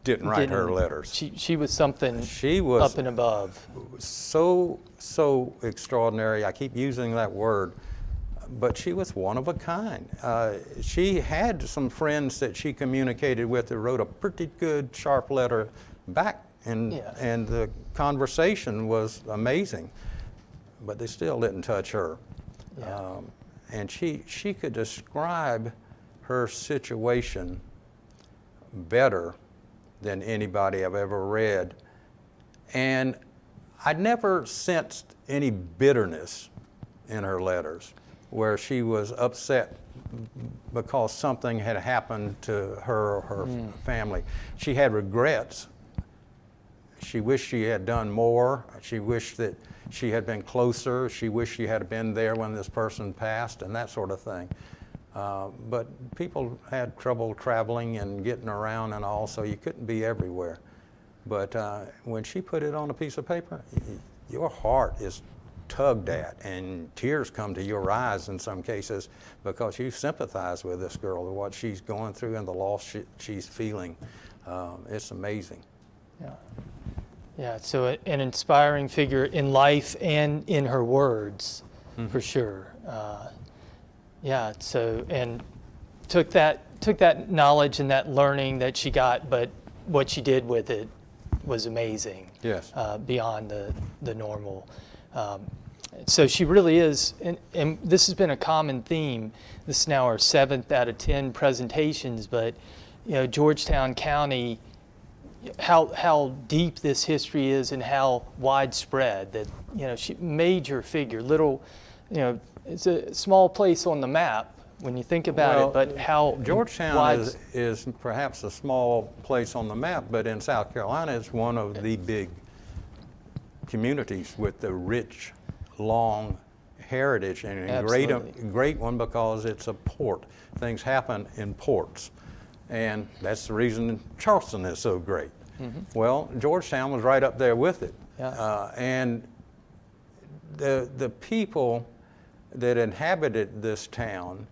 Speaker 2: didn't write her letters.
Speaker 1: She was something
Speaker 2: She was
Speaker 1: up and above.
Speaker 2: so extraordinary. I keep using that word, but she was one of a kind. She had some friends that she communicated with that wrote a pretty good, sharp letter back, and the conversation was amazing, but they still didn't touch her.
Speaker 1: Yeah.
Speaker 2: And she could describe her situation better than anybody I've ever read. And I never sensed any bitterness in her letters where she was upset because something had happened to her or her family. She had regrets. She wished she had done more. She wished that she had been closer. She wished she had been there when this person passed and that sort of thing. But people had trouble traveling and getting around and all, so you couldn't be everywhere. But when she put it on a piece of paper, your heart is tugged at, and tears come to your eyes in some cases because you sympathize with this girl, with what she's going through and the loss she's feeling. It's amazing.
Speaker 1: Yeah. Yeah, so an inspiring figure in life and in her words, for sure. Yeah, so, and took that knowledge and that learning that she got, but what she did with it was amazing.
Speaker 2: Yes.
Speaker 1: Beyond the normal. So she really is, and this has been a common theme. This is now our 7th out of 10 presentations, but Georgetown County, how deep this history is and how widespread that, she major figure, little, it's a small place on the map when you think about it, but how
Speaker 2: Georgetown is perhaps a small place on the map, but in South Carolina it's one of the big communities with the rich, long heritage, and a great one because it's a port. Things happen in ports, and that's the reason Charleston is so great. Well, Georgetown was right up there with it.
Speaker 1: Yeah.
Speaker 2: And the people that inhabited this town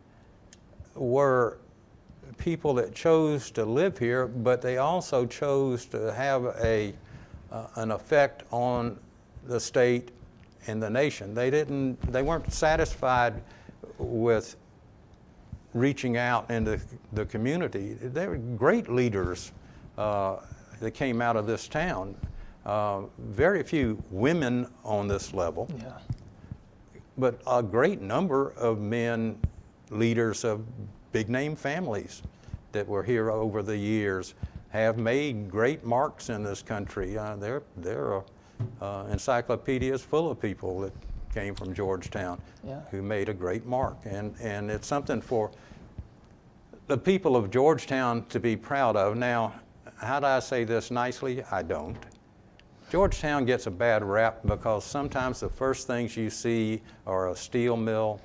Speaker 2: were people that chose to live here, but they also chose to have an effect on the state and the nation. They weren't satisfied with reaching out into the community. They were great leaders that came out of this town. Very few women on this level.
Speaker 1: Yeah.
Speaker 2: But a great number of men, leaders of big name families that were here over the years, have made great marks in this country. There are encyclopedias full of people that came from Georgetown who made a great mark. And it's something for the people of Georgetown to be proud of. Now, how do I say this nicely? I don't. Georgetown gets a bad rap because sometimes the first things you see are a steel mill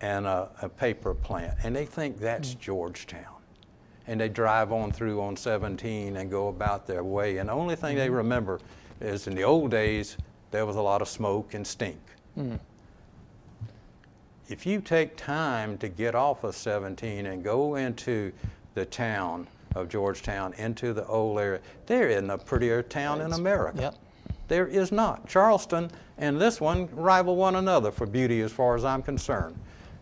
Speaker 2: and a paper plant, and they think that's Georgetown. And they drive on through on 17 and go about their way. And the only thing they remember is in the old days, there was a lot of smoke and stink. If you take time to get off of 17 and go into the town of Georgetown, into the old area, there isn't a prettier town in America.
Speaker 1: Yep.
Speaker 2: There is not. Charleston and this one rival one another for beauty as far as I'm concerned.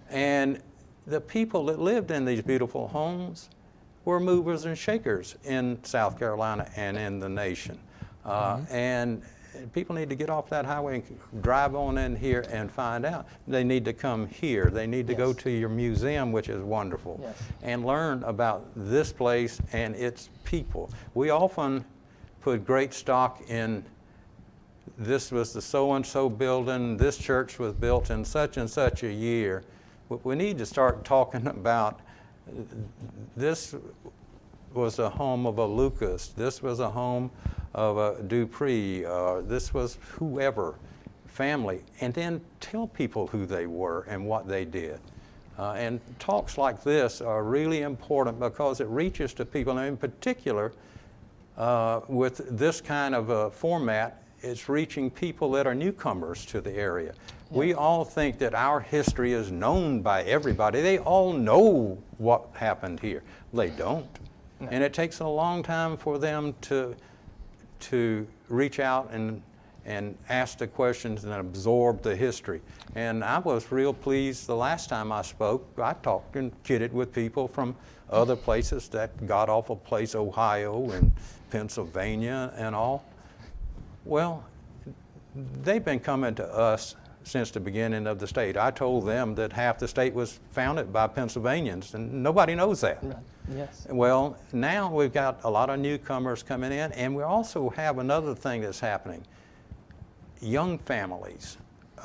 Speaker 2: And the people that lived in these beautiful homes were movers and shakers in South Carolina and in the nation. And people need to get off that highway and drive on in here and find out. They need to come here. They need to go to your museum, which is wonderful, and learn about this place and its people. We often put great stock in this was the so-and-so building, this church was built in such and such a year. But we need to start talking about this was a home of a Lucas, this was a home of a Dupree, this was whoever, family, and then tell people who they were and what they did. And talks like this are really important because it reaches to people, and in particular, with this kind of a format, it's reaching people that are newcomers to the area. We all think that our history is known by everybody. They all know what happened here. They don't. No. And it takes a long time for them to reach out and ask the questions and absorb the history. And I was real pleased the last time I spoke. I talked and kidded with people from other places, that god awful place, Ohio and Pennsylvania and all. Well, they've been coming to us since the beginning of the state. I told them that half the state was founded by Pennsylvanians, and nobody knows that.
Speaker 1: Yes.
Speaker 2: Well, now we've got a lot of newcomers coming in, and we also have another thing that's happening. Young families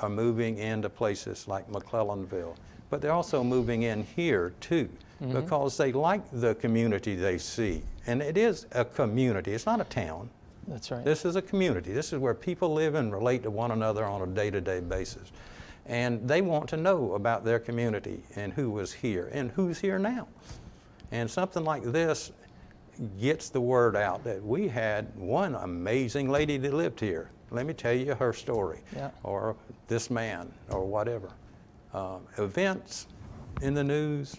Speaker 2: are moving into places like McClellanville, but they're also moving in here too, because they like the community they see. And it is a community, it's not a town.
Speaker 1: That's right.
Speaker 2: This is a community. This is where people live and relate to one another on a day-to-day basis. And they want to know about their community and who was here and who's here now. And something like this gets the word out that we had one amazing lady that lived here. Let me tell you her story, or this man, or whatever. Events in the news,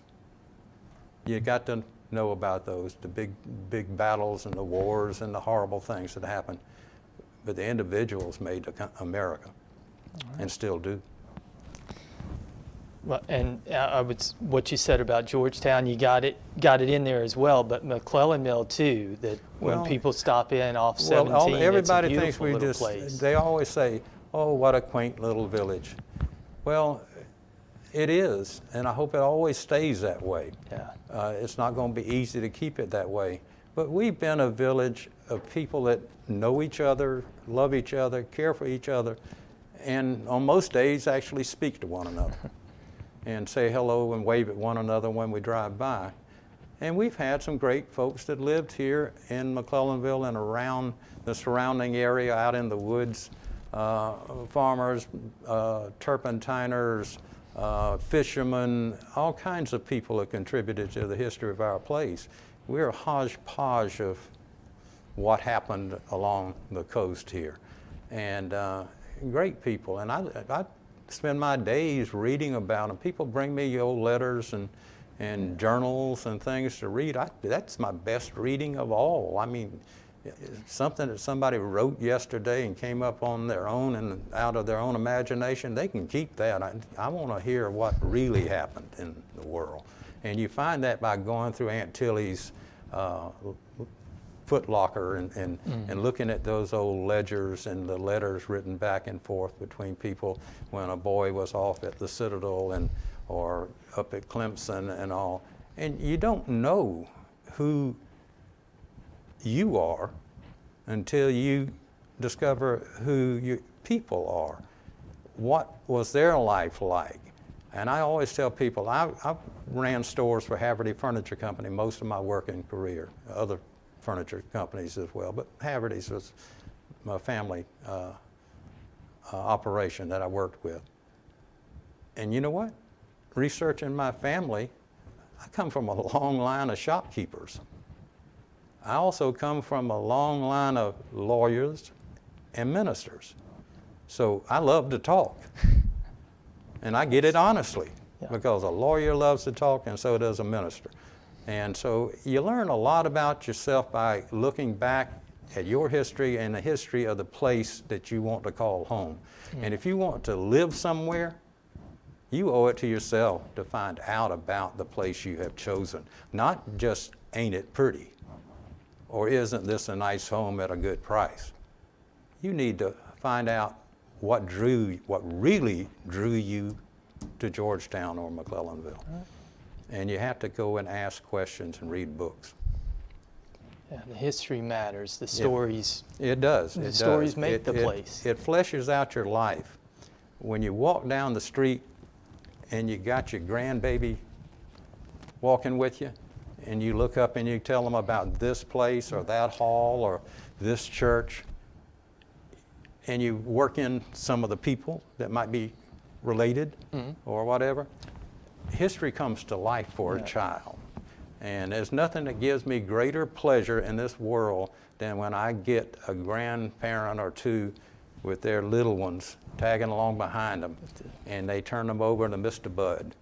Speaker 2: you got to know about those, the big battles and the wars and the horrible things that happened. But the individuals made America, and still do.
Speaker 1: Well, and what you said about Georgetown, you got it in there as well. But McClellanville too. That when people stop in off 17,
Speaker 2: everybody
Speaker 1: it's a
Speaker 2: thinks
Speaker 1: beautiful little place.
Speaker 2: They always say, "Oh, what a quaint little village." Well, it is, and I hope it always stays that way. It's not going to be easy to keep it that way. But we've been a village of people that know each other, love each other, care for each other, and on most days actually speak to one another and say hello and wave at one another when we drive by. And we've had some great folks that lived here in McClellanville and around the surrounding area, out in the woods, farmers, turpentiners, fishermen, all kinds of people have contributed to the history of our place. We're a hodgepodge of what happened along the coast here. And great people. And I spend my days reading about them. People bring me old letters and journals and things to read. That's my best reading of all. I mean, something that somebody wrote yesterday and came up on their own and out of their own imagination, they can keep that. I want to hear what really happened in the world. And you find that by going through Aunt Tillie's footlocker and looking at those old ledgers and the letters written back and forth between people when a boy was off at the Citadel or up at Clemson and all. And you don't know who you are until you discover who your people are. What was their life like? And I always tell people, I ran stores for Haverty Furniture Company most of my working career, other furniture companies as well, but Haverty's was my family operation that I worked with. And you know what? researching my family, I come from a long line of shopkeepers. I also come from a long line of lawyers and ministers. So I love to talk. And I get it honestly, because a lawyer loves to talk and so does a minister. And so you learn a lot about yourself by looking back at your history and the history of the place that you want to call home. And if you want to live somewhere, you owe it to yourself to find out about the place you have chosen. Not just, ain't it pretty? Or isn't this a nice home at a good price? You need to find out what really drew you to Georgetown or McClellanville. And you have to go and ask questions and read books.
Speaker 1: Yeah, the history matters. The stories.
Speaker 2: It does.
Speaker 1: The stories make the place.
Speaker 2: It fleshes out your life. When you walk down the street and you got your grandbaby walking with you, and you look up and you tell them about this place or that hall or this church, and you work in some of the people that might be related or whatever, history comes to life for a child. And there's nothing that gives me greater pleasure in this world than when I get a grandparent or two with their little ones tagging along behind them, and they turn them over to Mr. Bud.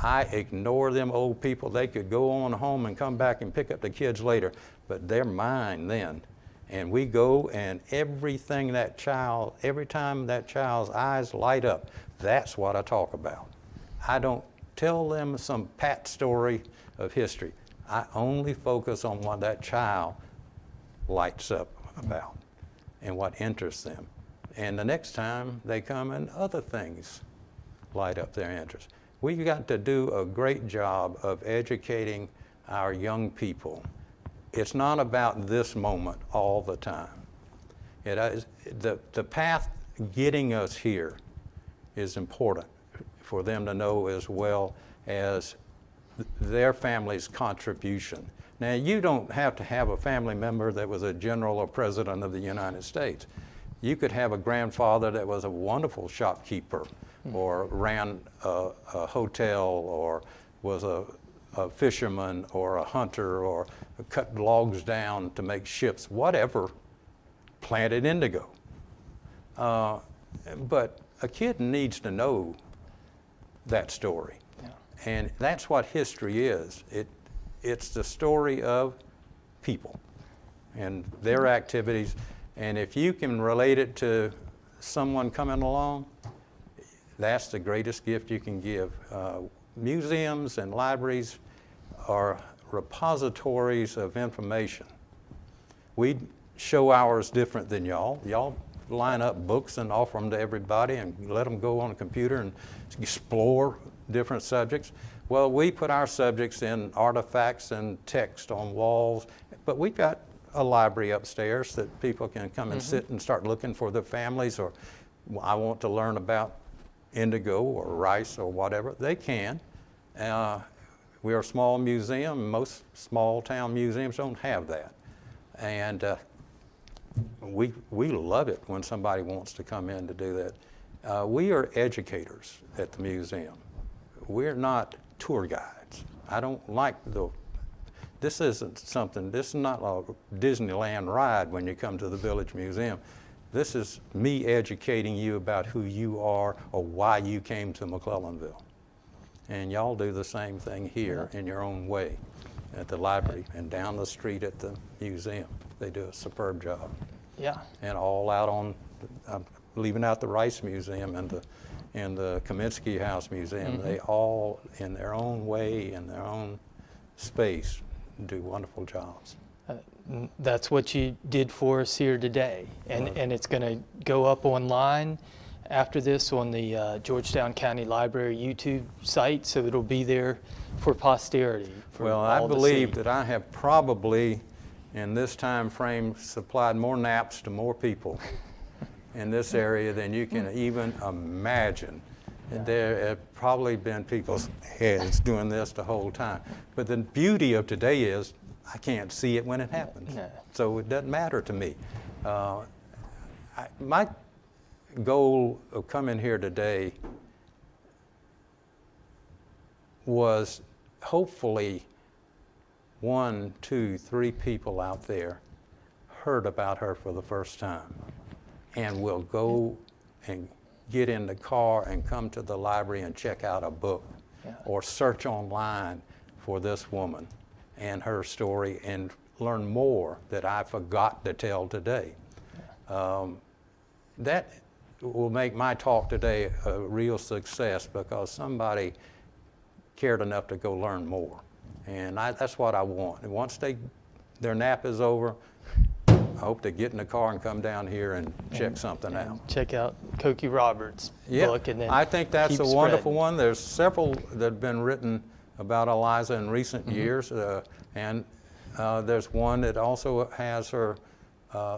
Speaker 2: I ignore them old people. They could go on home and come back and pick up the kids later, but they're mine then. And we go, and every time that child's eyes light up, that's what I talk about. I don't tell them some pat story of history. I only focus on what that child lights up about and what interests them. And the next time they come and other things light up their interest. We've got to do a great job of educating our young people. It's not about this moment all the time. It is, the path getting us here is important for them to know, as well as their family's contribution. Now, you don't have to have a family member that was a general or president of the United States. You could have a grandfather that was a wonderful shopkeeper, or ran a hotel, or was a fisherman or a hunter, or cut logs down to make ships, whatever, planted indigo. But a kid needs to know that story. Yeah. And that's what history is. It's the story of people and their activities. And if you can relate it to someone coming along, that's the greatest gift you can give. Museums and libraries are repositories of information. We show ours different than y'all. Y'all line up books and offer them to everybody and let them go on a computer and explore different subjects. Well, we put our subjects in artifacts and text on walls, but we've got a library upstairs that people can come and sit and start looking for their families, or I want to learn about indigo or rice or whatever. They can. We're a small museum. Most small town museums don't have that. And we love it when somebody wants to come in to do that. We are educators at the museum. We're not tour guides. I don't like this isn't something, this is not a Disneyland ride when you come to the Village Museum. This is me educating you about who you are or why you came to McClellanville. And y'all do the same thing here in your own way at the library and down the street at the museum. They do a superb job. Yeah. And all out on, leaving out the Rice Museum and the Kaminsky House Museum, they all, in their own way, in their own space, do wonderful jobs.
Speaker 1: That's what you did for us here today. And it's going to go up online after this on the Georgetown County Library YouTube site, so it'll be there for posterity.
Speaker 2: Well, I believe that I have probably, in this time frame, supplied more naps to more people in this area than you can even imagine. Yeah. There have probably been people's heads doing this the whole time. But the beauty of today is I can't see it when it happens. No. So it doesn't matter to me. My goal of coming here today was hopefully 1, 2, 3 people out there heard about her for the first time and will go and get in the car and come to the library and check out a book or search online for this woman and her story and learn more that I forgot to tell today. That will make my talk today a real success because somebody cared enough to go learn more. And that's what I want. And once their nap is over, I hope they get in the car and come down here and check something out.
Speaker 1: Check out Cokie Roberts' book. And then
Speaker 2: I think that's a wonderful
Speaker 1: spreading.
Speaker 2: one. There's several that have been written about Eliza in recent years. And there's one that also has her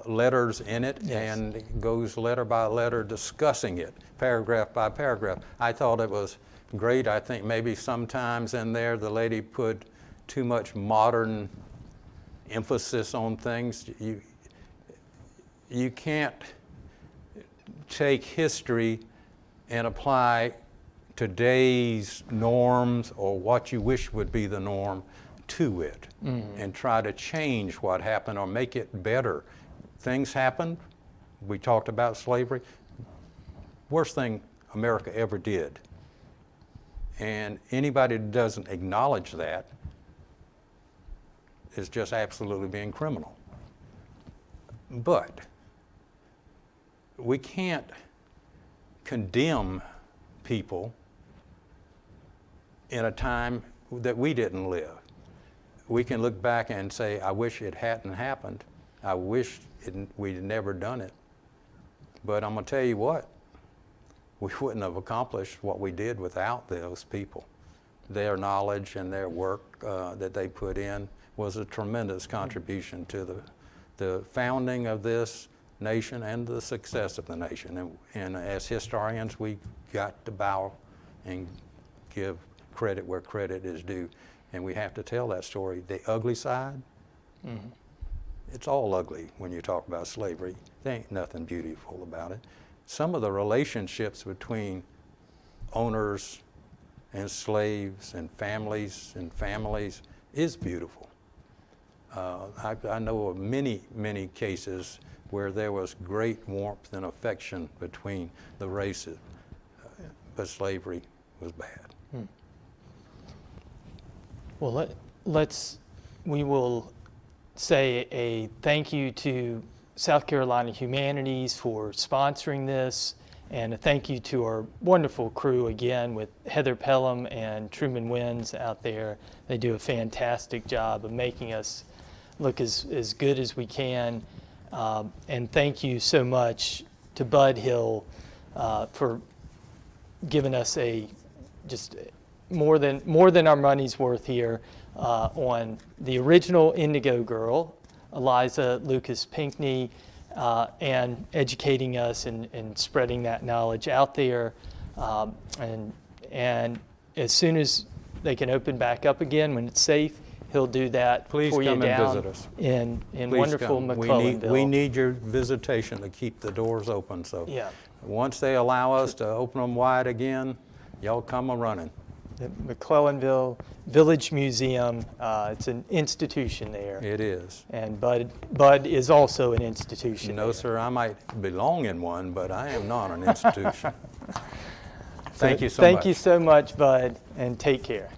Speaker 2: letters in it and goes letter by letter discussing it, paragraph by paragraph. I thought it was great. I think maybe sometimes in there the lady put too much modern emphasis on things. You can't take history and apply today's norms or what you wish would be the norm to it and try to change what happened or make it better. Things happened. We talked about slavery. Worst thing America ever did. And anybody that doesn't acknowledge that is just absolutely being criminal. But we can't condemn people in a time that we didn't live. We can look back and say, I wish it hadn't happened. I wish we'd never done it. But I'm going to tell you what, we wouldn't have accomplished what we did without those people. Their knowledge and their work that they put in was a tremendous contribution to the founding of this nation and the success of the nation. And as historians, we got to bow and give credit where credit is due. And we have to tell that story. The ugly side, it's all ugly when you talk about slavery. There ain't nothing beautiful about it. Some of the relationships between owners and slaves and families is beautiful. I know of many, many cases where there was great warmth and affection between the races, but slavery was bad.
Speaker 1: Well, we will say a thank you to South Carolina Humanities for sponsoring this, and a thank you to our wonderful crew again with Heather Pelham and Truman Wins out there. They do a fantastic job of making us look as good as we can. And thank you so much to Bud Hill for giving us just more than our money's worth here on the original Indigo Girl, Eliza Lucas Pinckney, and educating us and spreading that knowledge out there. And as soon as they can open back up again when it's safe, he'll do that
Speaker 2: Please
Speaker 1: for you
Speaker 2: come and
Speaker 1: down
Speaker 2: visit us.
Speaker 1: in
Speaker 2: Please
Speaker 1: wonderful
Speaker 2: come.
Speaker 1: McClellanville.
Speaker 2: We need your visitation to keep the doors open. So
Speaker 1: Yeah.
Speaker 2: once they allow us to open them wide again, y'all come a-running.
Speaker 1: The McClellanville Village Museum, it's an institution there.
Speaker 2: It is.
Speaker 1: And Bud is also an institution.
Speaker 2: No, sir, I might belong in one, but I am not an institution. Thank you so much.
Speaker 1: Thank you so much, Bud, and take care.